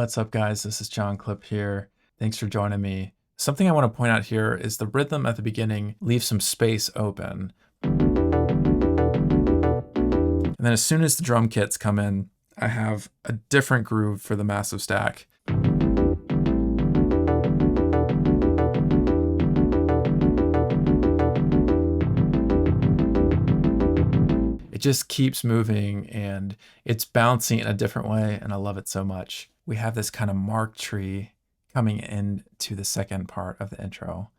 What's up, guys? This is John Clip here. Thanks for joining me. Something I want to point out here is the rhythm at the beginning leaves some space open. And then as soon as the drum kits come in, I have a different groove for the massive stack. It just keeps moving and it's bouncing in a different way, and I love it so much. We have this kind of mark tree coming into the second part of the intro.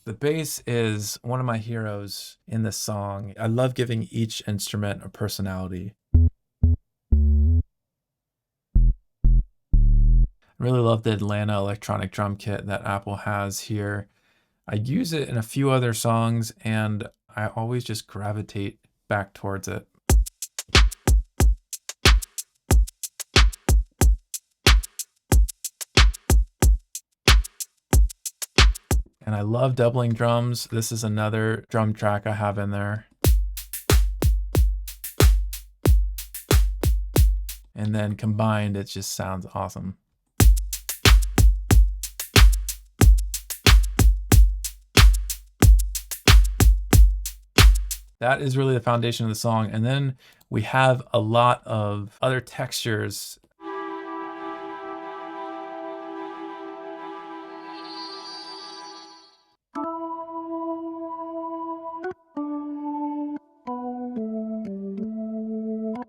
The bass is one of my heroes in this song. I love giving each instrument a personality. I really love the Atlanta electronic drum kit that Apple has here. I use it in a few other songs and I always just gravitate back towards it. And I love doubling drums. This is another drum track I have in there. And then combined, it just sounds awesome. That is really the foundation of the song. And then we have a lot of other textures.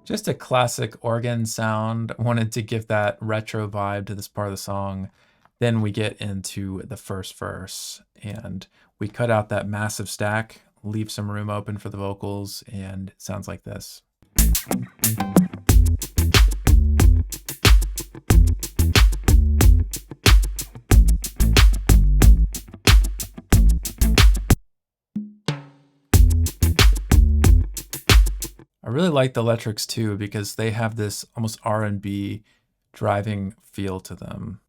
Just a classic organ sound. I wanted to give that retro vibe to this part of the song. Then we get into the first verse and we cut out that massive stack, leave some room open for the vocals, and it sounds like this. I really like the electrics too because they have this almost R&B driving feel to them.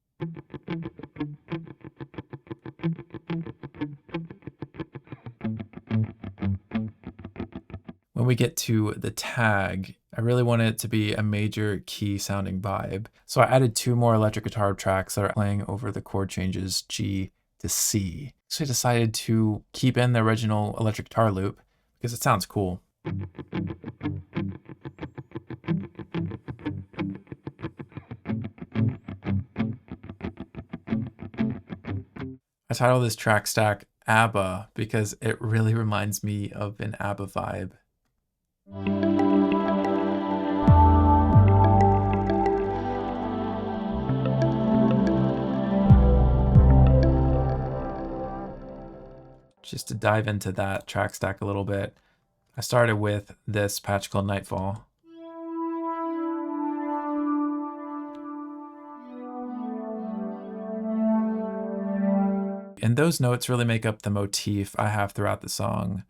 When we get to the tag, I really want it to be a major key sounding vibe. So I added 2 more electric guitar tracks that are playing over the chord changes G to C. So I decided to keep in the original electric guitar loop because it sounds cool. I titled this track stack ABBA because it really reminds me of an ABBA vibe. Just to dive into that track stack a little bit, I started with this patch called Nightfall. And those notes really make up the motif I have throughout the song.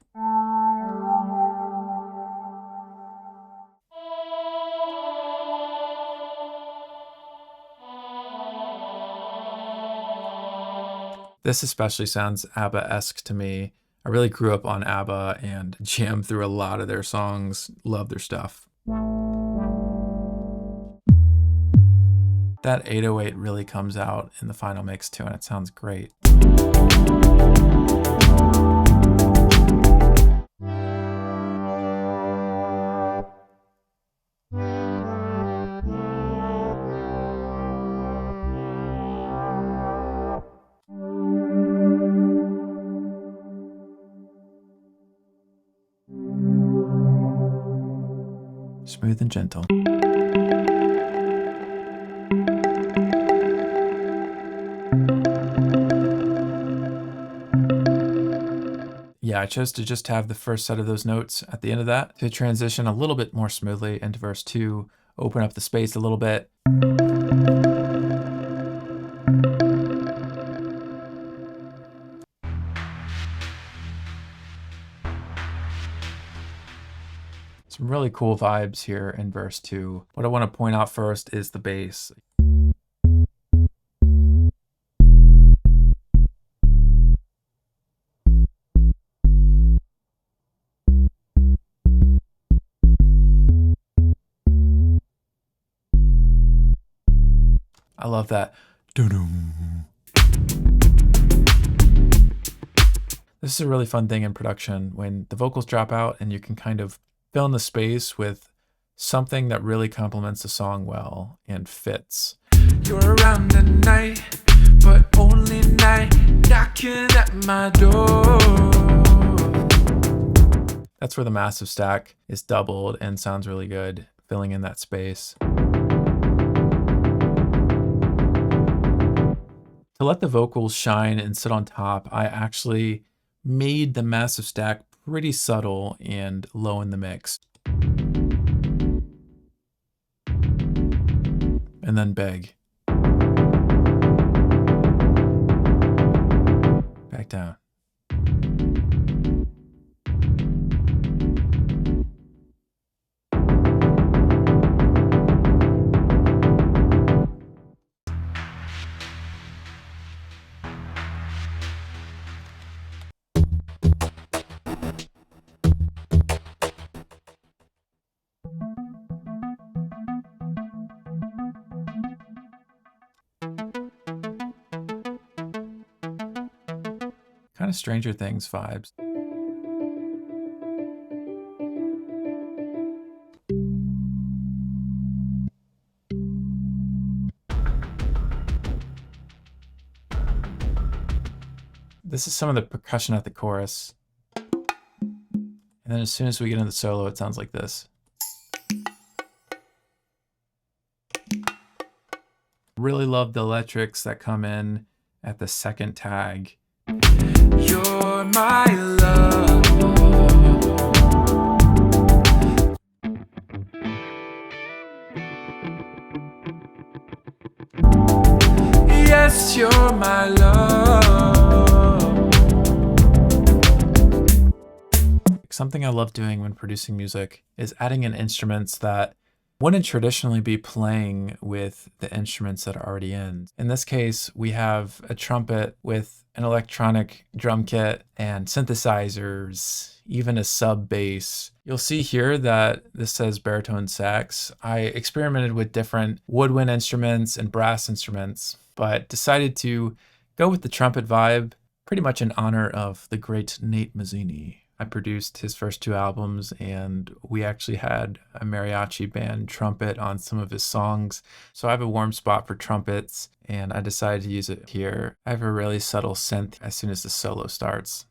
This especially sounds ABBA-esque to me. I really grew up on ABBA and jammed through a lot of their songs, love their stuff. That 808 really comes out in the final mix too, and it sounds great. Smooth and gentle. Yeah, I chose to just have the first set of those notes at the end of that to transition a little bit more smoothly into verse 2, open up the space a little bit. Some really cool vibes here in verse 2. What I want to point out first is the bass. I love that. Doo-doo. This is a really fun thing in production when the vocals drop out and you can kind of fill in the space with something that really complements the song well and fits. You're around at night, but only night, knocking at my door. That's where the massive stack is doubled and sounds really good, filling in that space. To let the vocals shine and sit on top, I actually made the massive stack pretty subtle and low in the mix. And then big. Back down. Kind of Stranger Things vibes. This is some of the percussion at the chorus. And then as soon as we get into the solo, it sounds like this. Really love the electrics that come in at the second tag. You're my love. Yes, you're my love. Something I love doing when producing music is adding in instruments that wouldn't traditionally be playing with the instruments that are already in. In this case, we have a trumpet with an electronic drum kit and synthesizers, even a sub bass. You'll see here that this says baritone sax. I experimented with different woodwind instruments and brass instruments, but decided to go with the trumpet vibe, pretty much in honor of the great Nate Mazzini. I produced his first 2 albums, and we actually had a mariachi band trumpet on some of his songs. So I have a warm spot for trumpets, and I decided to use it here. I have a really subtle synth as soon as the solo starts.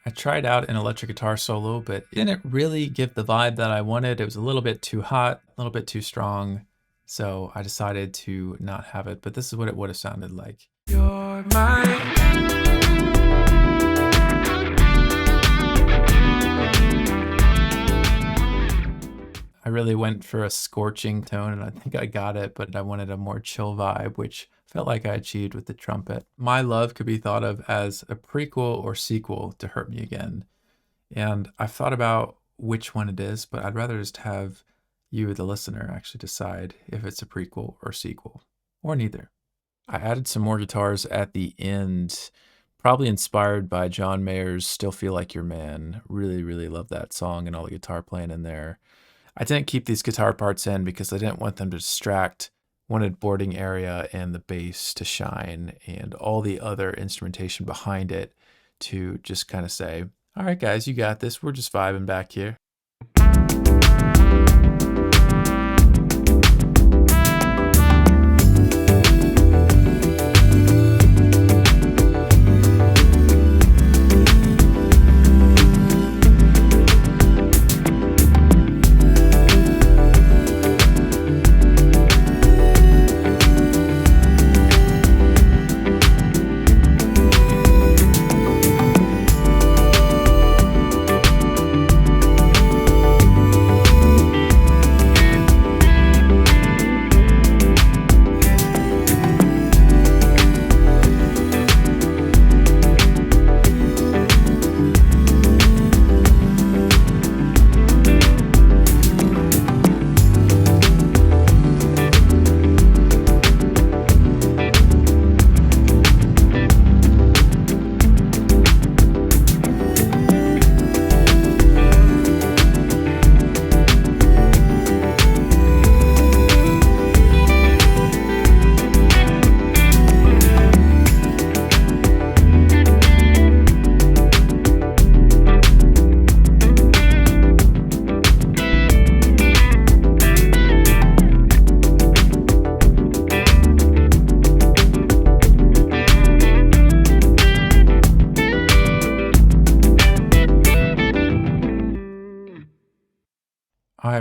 I tried out an electric guitar solo, but it didn't really give the vibe that I wanted. It was a little bit too hot, a little bit too strong. So I decided to not have it, but this is what it would have sounded like. You're my... I really went for a scorching tone, and I think I got it, but I wanted a more chill vibe, which felt like I achieved with the trumpet. My Love could be thought of as a prequel or sequel to Hurt Me Again. And I've thought about which one it is, but I'd rather just have you, the listener, actually decide if it's a prequel or sequel, or neither. I added some more guitars at the end, probably inspired by John Mayer's Still Feel Like Your Man. Really, really love that song and all the guitar playing in there. I didn't keep these guitar parts in because I didn't want them to distract. Wanted boarding area and the bass to shine and all the other instrumentation behind it to just kind of say, all right, guys, you got this. We're just vibing back here.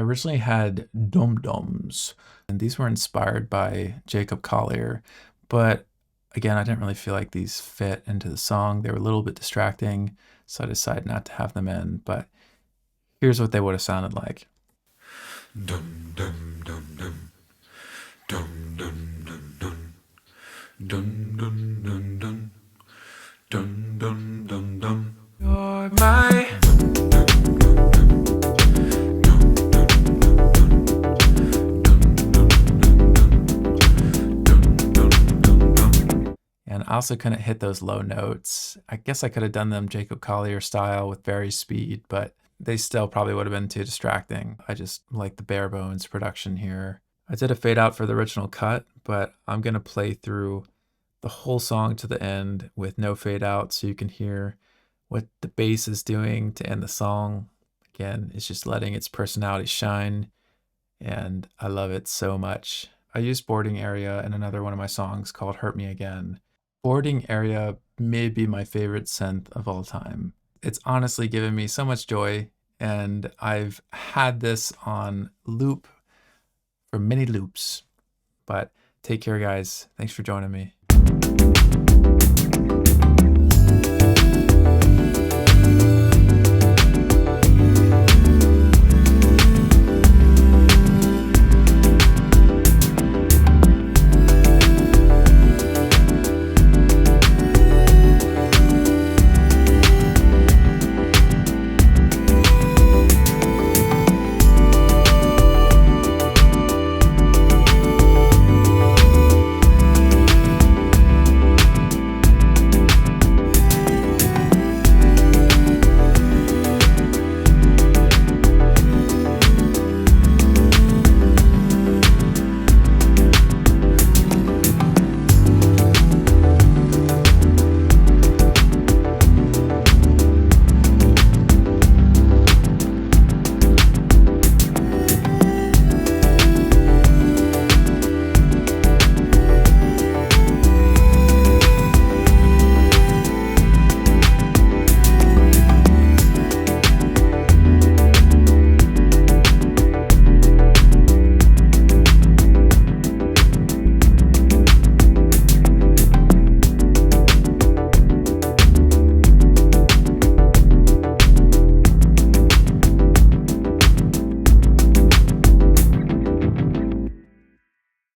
originally had dum-dums, and these were inspired by Jacob Collier, but again, I didn't really feel like these fit into the song. They were a little bit distracting, so I decided not to have them in, but here's what they would have sounded like. Dum dum dum dum dum dum dum dum dum dum dum dum dum dum dum dum. You're my And I also couldn't hit those low notes. I guess I could have done them Jacob Collier style with very speed, but they still probably would have been too distracting. I just like the bare bones production here. I did a fade out for the original cut, but I'm gonna play through the whole song to the end with no fade out so you can hear what the bass is doing to end the song. Again, it's just letting its personality shine, and I love it so much. I use Boarding Area in another one of my songs called Hurt Me Again. Boarding Area may be my favorite synth of all time. It's honestly given me so much joy, and I've had this on loop for many loops. But take care, guys. Thanks for joining me.